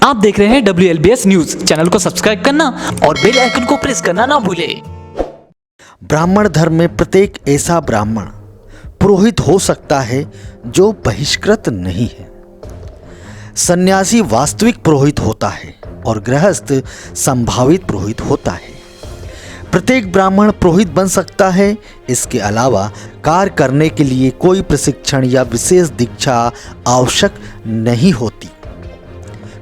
आप देख रहे हैं WLBS न्यूज। चैनल को सब्सक्राइब करना और बेल आइकन को प्रेस करना ना भूलें। ब्राह्मण धर्म में प्रत्येक ऐसा ब्राह्मण पुरोहित हो सकता है जो बहिष्कृत नहीं है। सन्यासी वास्तविक पुरोहित होता है और गृहस्थ संभावित पुरोहित होता है। प्रत्येक ब्राह्मण पुरोहित बन सकता है। इसके अलावा कार्य करने के लिए कोई प्रशिक्षण या विशेष दीक्षा आवश्यक नहीं होती।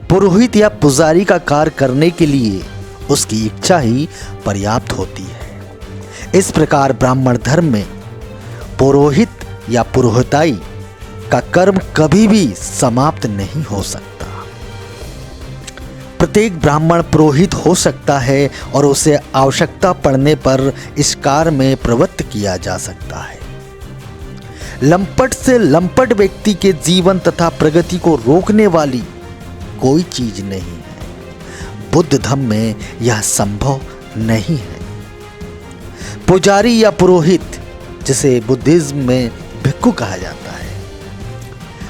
पुरोहित या पुजारी का कार्य करने के लिए उसकी इच्छा ही पर्याप्त होती है। इस प्रकार ब्राह्मण धर्म में पुरोहित या पुरोहिताई का कर्म कभी भी समाप्त नहीं हो सकता। प्रत्येक ब्राह्मण पुरोहित हो सकता है और उसे आवश्यकता पड़ने पर इस कार्य में प्रवृत्त किया जा सकता है। लंपट से लंपट व्यक्ति के जीवन तथा प्रगति को रोकने वाली कोई चीज नहीं है। बुद्ध धर्म में यह संभव नहीं है। पुजारी या पुरोहित, जिसे बुद्धिज्म में भिक्खु कहा जाता है,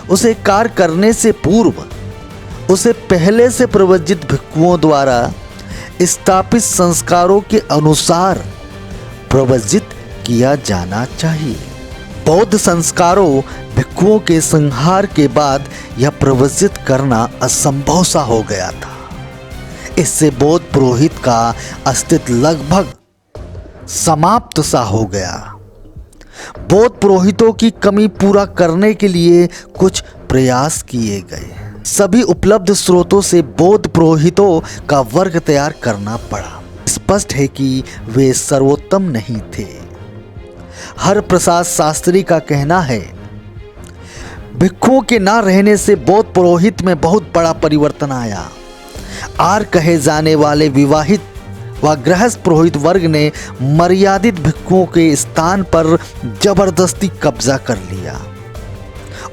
उसे कार्य करने से पूर्व उसे पहले से प्रवचित भिक्षुओं द्वारा स्थापित संस्कारों के अनुसार प्रवचित किया जाना चाहिए। बौद्ध संस्कारों भिक्षुओं के संहार के बाद यह प्रवचित करना असंभव सा हो गया था। इससे बौद्ध पुरोहित का अस्तित्व लगभग समाप्त सा हो गया। बौद्ध पुरोहितों की कमी पूरा करने के लिए कुछ प्रयास किए गए। सभी उपलब्ध स्रोतों से बौद्ध पुरोहितों का वर्ग तैयार करना पड़ा। स्पष्ट है कि वे सर्वोत्तम नहीं थे। हर प्रसाद शास्त्री का कहना है, भिक्षुओं के ना रहने से बौद्ध पुरोहित में बहुत बड़ा परिवर्तन आया। आर कहे जाने वाले विवाहित व गृहस्थ पुरोहित वर्ग ने मर्यादित भिक्षुओं के स्थान पर जबरदस्ती कब्जा कर लिया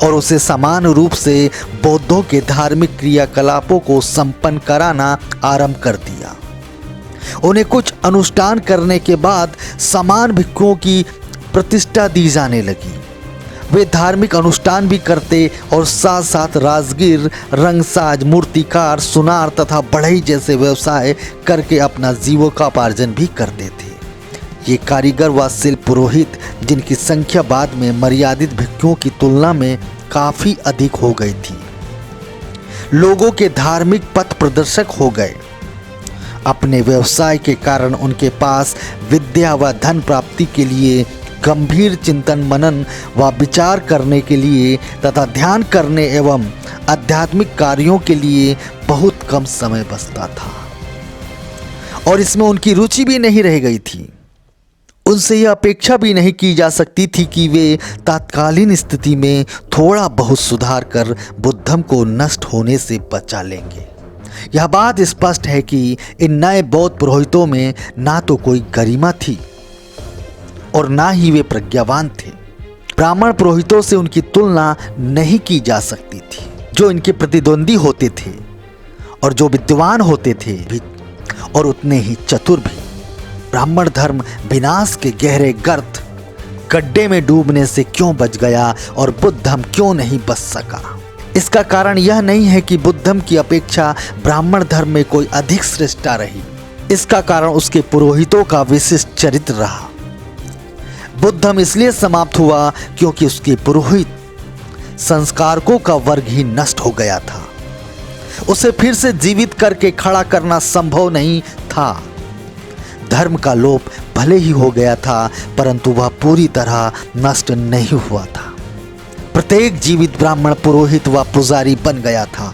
और उसे समान रूप से बौद्धों के धार्मिक क्रियाकलापों को संपन्न कराना आरंभ कर दिया। उन्हें कुछ अनुष्ठान करने के बाद समान भिक्षुओं की प्रतिष्ठा दी जाने लगी। वे धार्मिक अनुष्ठान भी करते और साथ साथ राजगीर, रंगसाज, मूर्तिकार, सुनार तथा बढ़ई जैसे व्यवसाय करके अपना जीविकोपार्जन भी करते थे। ये कारीगर व शिल्प पुरोहित, जिनकी संख्या बाद में मर्यादित भिक्षुओं की तुलना में काफी अधिक हो गई थी, लोगों के धार्मिक पथ प्रदर्शक हो गए। अपने व्यवसाय के कारण उनके पास विद्या व धन प्राप्ति के लिए, गंभीर चिंतन मनन व विचार करने के लिए तथा ध्यान करने एवं आध्यात्मिक कार्यों के लिए बहुत कम समय बचता था और इसमें उनकी रुचि भी नहीं रह गई थी। उनसे यह अपेक्षा भी नहीं की जा सकती थी कि वे तात्कालीन स्थिति में थोड़ा बहुत सुधार कर बुद्ध धर्म को नष्ट होने से बचा लेंगे। यह बात स्पष्ट है कि इन नए बौद्ध पुरोहितों में ना तो कोई गरिमा थी और ना ही वे प्रज्ञावान थे। ब्राह्मण पुरोहितों से उनकी तुलना नहीं की जा सकती थी, जो इनके प्रतिद्वंदी होते थे और जो विद्वान होते थे भी और उतने ही चतुर भी। ब्राह्मण धर्म विनाश के गहरे गर्त गड्ढे में डूबने से क्यों बच गया और बुद्ध धर्म क्यों नहीं बच सका? इसका कारण यह नहीं है कि बुद्ध धर्म की अपेक्षा ब्राह्मण धर्म में कोई अधिक श्रेष्ठता रही। इसका कारण उसके पुरोहितों का विशिष्ट चरित्र रहा। बुद्ध धर्म इसलिए समाप्त हुआ क्योंकि उसके पुरोहित संस्कारकों का वर्ग ही नष्ट हो गया था। उसे फिर से जीवित करके खड़ा करना संभव नहीं था। धर्म का लोप भले ही हो गया था, परंतु वह पूरी तरह नष्ट नहीं हुआ था। प्रत्येक जीवित ब्राह्मण पुरोहित व पुजारी बन गया था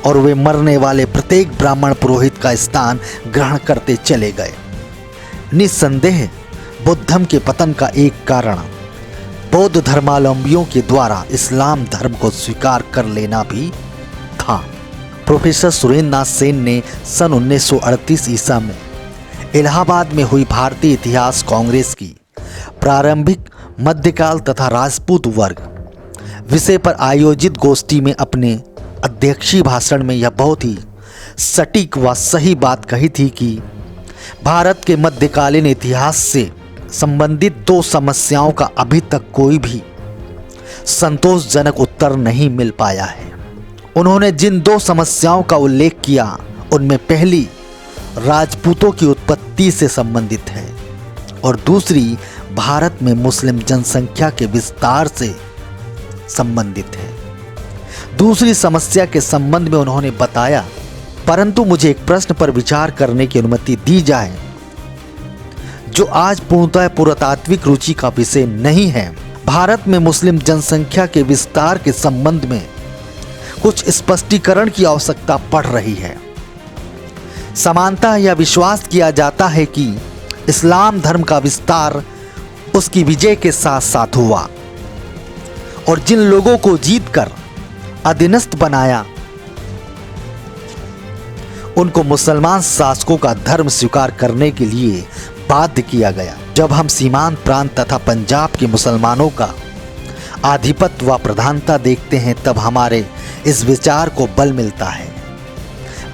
और वे मरने वाले प्रत्येक ब्राह्मण पुरोहित का स्थान ग्रहण करते चले गए। निस्संदेह बुद्ध धर्म के पतन का एक कारण बौद्ध धर्मावलंबियों के द्वारा इस्लाम धर्म को स्वीकार कर लेना भी था। प्रोफेसर सुरेंद्र नाथ सेन ने सन 1938 ईसा में इलाहाबाद में हुई भारतीय इतिहास कांग्रेस की प्रारंभिक, मध्यकाल तथा राजपूत वर्ग विषय पर आयोजित गोष्ठी में अपने अध्यक्षीय भाषण में यह बहुत ही सटीक व सही बात कही थी कि भारत के मध्यकालीन इतिहास से संबंधित दो समस्याओं का अभी तक कोई भी संतोषजनक उत्तर नहीं मिल पाया है। उन्होंने जिन दो समस्याओं का उल्लेख किया उनमें पहली राजपूतों की उत्पत्ति से संबंधित है और दूसरी भारत में मुस्लिम जनसंख्या के विस्तार से संबंधित है। दूसरी समस्या के संबंध में उन्होंने बताया, परंतु मुझे एक प्रश्न पर विचार करने की अनुमति दी जाए जो आज पूर्णतः पुरातात्विक रुचि का विषय नहीं है। भारत में मुस्लिम जनसंख्या के विस्तार के संबंध में कुछ स्पष्टीकरण की आवश्यकता पड़ रही है। समानतः यह विश्वास किया जाता है कि इस्लाम धर्म का विस्तार उसकी विजय के साथ साथ हुआ और जिन लोगों को जीतकर अधीनस्थ बनाया उनको मुसलमान शासकों का धर्म स्वीकार करने के लिए बाध्य किया गया। जब हम सीमांत प्रांत तथा पंजाब के मुसलमानों का आधिपत्य व प्रधानता देखते हैं तब हमारे इस विचार को बल मिलता है,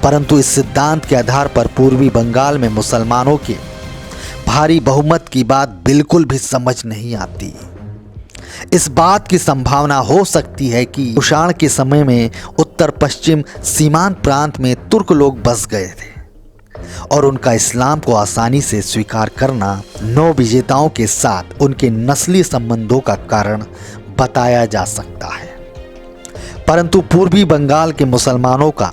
परंतु इस सिद्धांत के आधार पर पूर्वी बंगाल में मुसलमानों के भारी बहुमत की बात बिल्कुल भी समझ नहीं आती। इस बात की संभावना हो सकती है कि कुषाण के समय में उत्तर पश्चिम सीमांत प्रांत में तुर्क लोग बस गए थे और उनका इस्लाम को आसानी से स्वीकार करना नौ विजेताओं के साथ उनके नस्ली संबंधों का कारण बताया जा सकता है। परंतु पूर्वी बंगाल के मुसलमानों का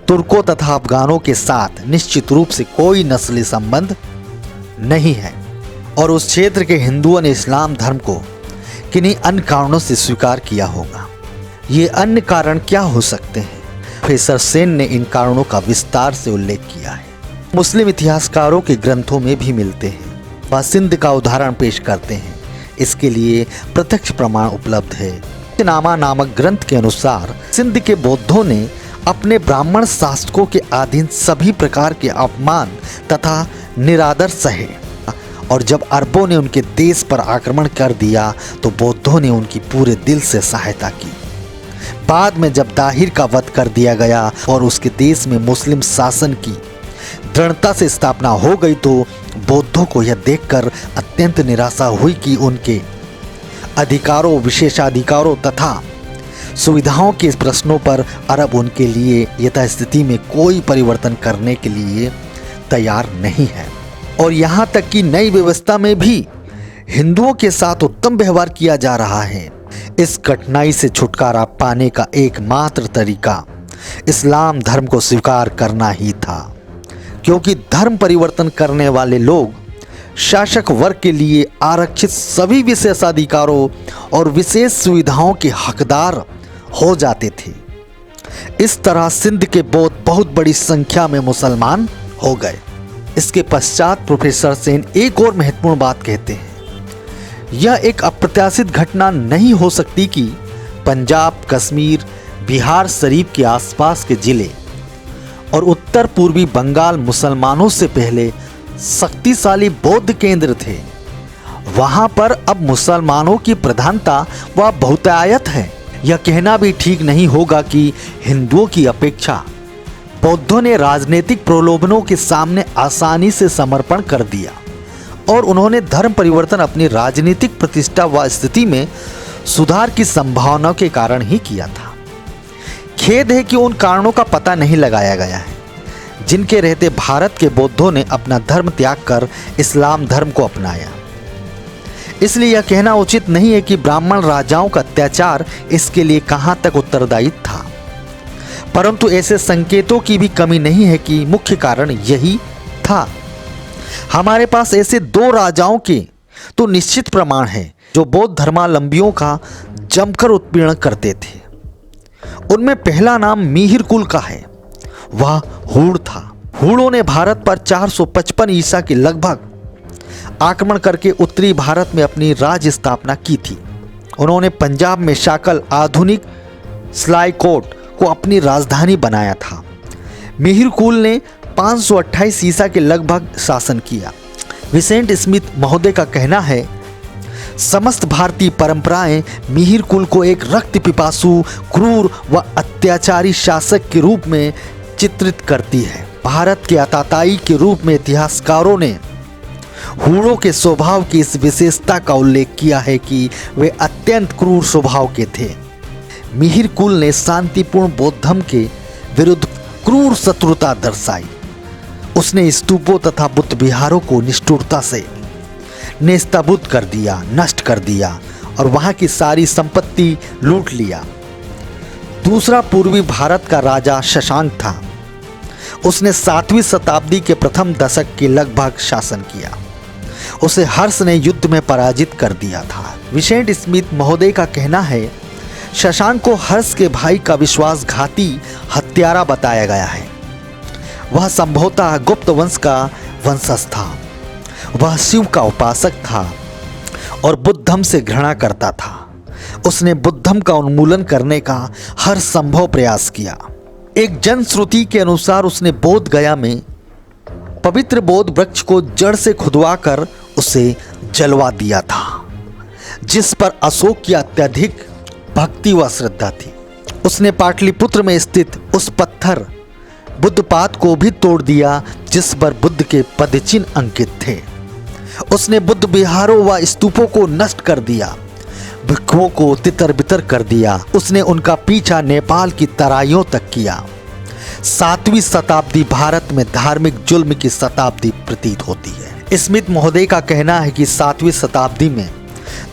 तुर्कों तथा अफगानों के साथ निश्चित रूप से कोई नस्ली संबंध नहीं है और उस क्षेत्र के हिंदुओं ने इस्लाम धर्म को किन्हीं अन्य कारणों से स्वीकार किया होगा। ये अन्य कारण क्या हो सकते हैं? प्रोफेसर सेन ने इन कारणों का विस्तार से उल्लेख किया है। मुस्लिम इतिहासकारों के ग्रंथों में भी मिलते हैं। वह सिंध का उदाहरण पेश करते हैं। इसके लिए प्रत्यक्ष प्रमाण उपलब्ध है। नामा नामक ग्रंथ के अनुसार सिंध के बौद्धों ने अपने ब्राह्मण शासकों के अधीन सभी प्रकार के अपमान तथा निरादर सहे और जब अरबों ने उनके देश पर आक्रमण कर दिया तो बौद्धों ने उनकी पूरे दिल से सहायता की। बाद में जब दाहिर का वध कर दिया गया और उसके देश में मुस्लिम शासन की दृढ़ता से स्थापना हो गई तो बौद्धों को यह देखकर अत्यंत निराशा हुई कि उनके अधिकारों, विशेषाधिकारों तथा सुविधाओं के प्रश्नों पर अरब उनके लिए यथास्थिति में कोई परिवर्तन करने के लिए तैयार नहीं है और यहाँ तक कि नई व्यवस्था में भी हिंदुओं के साथ उत्तम व्यवहार किया जा रहा है। इस कठिनाई से छुटकारा पाने का एकमात्र तरीका इस्लाम धर्म को स्वीकार करना ही था, क्योंकि धर्म परिवर्तन करने वाले लोग शासक वर्ग के लिए आरक्षित सभी विशेषाधिकारों और विशेष सुविधाओं के हकदार हो जाते थे। इस तरह सिंध के बौद्ध बहुत बड़ी संख्या में मुसलमान हो गए। इसके पश्चात प्रोफेसर सेन एक और महत्वपूर्ण बात कहते हैं, यह एक अप्रत्याशित घटना नहीं हो सकती कि पंजाब, कश्मीर, बिहार शरीफ के आसपास के जिले और उत्तर पूर्वी बंगाल मुसलमानों से पहले शक्तिशाली बौद्ध केंद्र थे। वहां पर अब मुसलमानों की प्रधानता व बहुतायत है। यह कहना भी ठीक नहीं होगा कि हिंदुओं की अपेक्षा बौद्धों ने राजनीतिक प्रलोभनों के सामने आसानी से समर्पण कर दिया और उन्होंने धर्म परिवर्तन अपनी राजनीतिक प्रतिष्ठा व स्थिति में सुधार की संभावना के कारण ही किया था। खेद है कि उन कारणों का पता नहीं लगाया गया है जिनके रहते भारत के बौद्धों ने अपना धर्म त्याग कर इस्लाम धर्म को अपनाया। इसलिए यह कहना उचित नहीं है कि ब्राह्मण राजाओं का अत्याचार इसके लिए कहां तक उत्तरदायी था, परंतु ऐसे संकेतों की भी कमी नहीं है कि मुख्य कारण यही था। हमारे पास ऐसे दो राजाओं के तो निश्चित प्रमाण है जो बौद्ध धर्मावलंबियों का जमकर उत्पीड़न करते थे। उनमें पहला नाम मिहिर कुल का है। वह हूण था। हूणों ने भारत पर 455 ईसा के लगभग आक्रमण करके उत्तरी भारत में अपनी राज्य स्थापना की थी। उन्होंने पंजाब में शाकल आधुनिक सलाइकोट को अपनी राजधानी बनाया था। मिहिर कुल ने 528 ईसा के लगभग शासन किया। विसेंट स्मिथ महोदय का कहना है, समस्त भारतीय परंपराएं मिहिर कुल को एक रक्त पिपासु, क्रूर व अत्याचारी शासक के रूप में चित्रित करती है। भारत के आताताई के रूप में इतिहासकारों ने हूणों के स्वभाव की इस विशेषता का उल्लेख किया है कि वे अत्यंत क्रूर स्वभाव के थे। मिहिर कुल ने शांतिपूर्ण बौद्ध धर्म के विरुद्ध क्रूर शत्रुता दर्शाई। उसने स्तूपों तथा बुद्ध विहारों को निष्ठुरता से नेस्तनाबूद कर दिया, नष्ट कर दिया और वहां की सारी संपत्ति लूट लिया। दूसरा पूर्वी भारत का राजा शशांक था। उसने 7वीं शताब्दी के प्रथम दशक के लगभग शासन किया। उसे हर्ष ने युद्ध में पराजित कर दिया था। विसेंट स्मिथ महोदय का कहना है, शशांक को हर्ष के भाई का विश्वासघाती हत्यारा बताया गया है। वह संभवतः गुप्त वंश का वंशज था। वह शिव का उपासक था और बुद्ध धर्म से घृणा करता था। उसने बुद्ध धर्म का उन्मूलन करने का हर संभव प्रयास किया। एक जनश्रुति के अनुसार उसने बोध गया में पवित्र बोध वृक्ष को जड़ से खुदवाकर उसे जलवा दिया था, जिस पर अशोक की अत्यधिक भक्ति व श्रद्धा थी। उसने पाटलिपुत्र में स्थित उस पत्थर बुद्धपाद को भी तोड़ दिया जिस पर बुद्ध के पदचिन्ह अंकित थे। उसने बुद्ध विहारों व स्तूपों को नष्ट कर दिया, भिक्षुओं को तितर बितर कर दिया। उसने उनका पीछा नेपाल की तराइयों तक किया। 7वीं शताब्दी भारत में धार्मिक जुल्म की शताब्दी प्रतीत होती है। स्मिथ महोदय का कहना है कि 7वीं शताब्दी में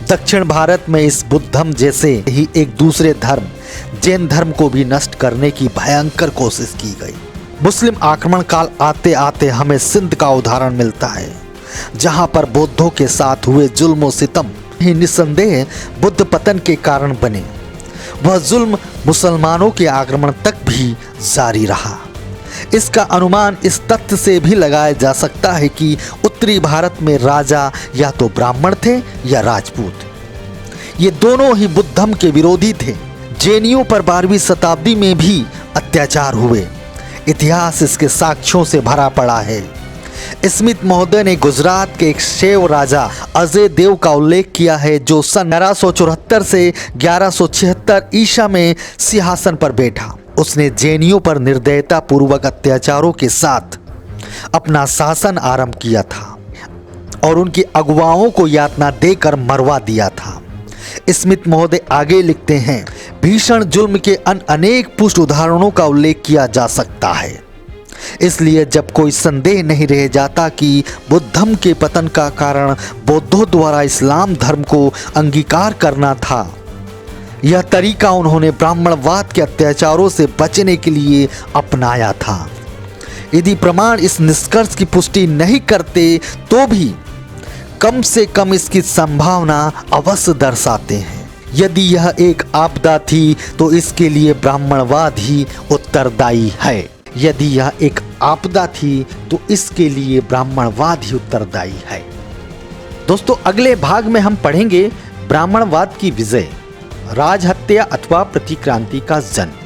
दक्षिण भारत में इस बुद्ध धर्म जैसे ही एक दूसरे धर्म जैन धर्म को भी नष्ट करने की भयंकर कोशिश की गई। मुस्लिम आक्रमण काल आते आते हमें सिंध का उदाहरण मिलता है, जहां पर बौद्धों के साथ हुए जुल्म सितम ही निस्संदेह बुद्ध पतन के कारण बने। वह जुल्म मुसलमानों के आक्रमण तक भी जारी रहा। इसका अनुमान इस तथ्य से भी लगाया जा सकता है कि उत्तरी भारत में राजा या तो ब्राह्मण थे या राजपूत। ये दोनों ही बुद्ध धर्म के विरोधी थे। जैनियों पर 12वीं शताब्दी में भी अत्याचार हुए। इतिहास इसके साक्ष्यों से भरा पड़ा है। स्मिथ महोदय ने गुजरात के एक शैव राजा अजय देव का उल्लेख किया है, जो सन 1174 से 1176 ईसा में सिंहासन पर बैठा। उसने जैनियों पर निर्दयता पूर्वक अत्याचारों के साथ अपना शासन आरंभ किया था और उनकी अगुवाओं को यातना देकर मरवा दिया था। स्मिथ महोदय आगे लिखते हैं, भीषण जुल्म के अनेक पुष्ट उदाहरणों का उल्लेख किया जा सकता है। इसलिए जब कोई संदेह नहीं रह जाता कि बुद्ध धर्म के पतन का कारण बौद्धों द्वारा इस्लाम धर्म को अंगीकार करना था, यह तरीका उन्होंने ब्राह्मणवाद के अत्याचारों से बचने के लिए अपनाया था। यदि प्रमाण इस निष्कर्ष की पुष्टि नहीं करते तो भी कम से कम इसकी संभावना अवश्य दर्शाते हैं। यदि यह एक आपदा थी तो इसके लिए ब्राह्मणवाद ही उत्तरदायी है। यदि यह एक आपदा थी तो इसके लिए ब्राह्मणवाद ही उत्तरदायी है। दोस्तों, अगले भाग में हम पढ़ेंगे ब्राह्मणवाद की विजय, राजहत्या अथवा प्रतिक्रांति का जन्म।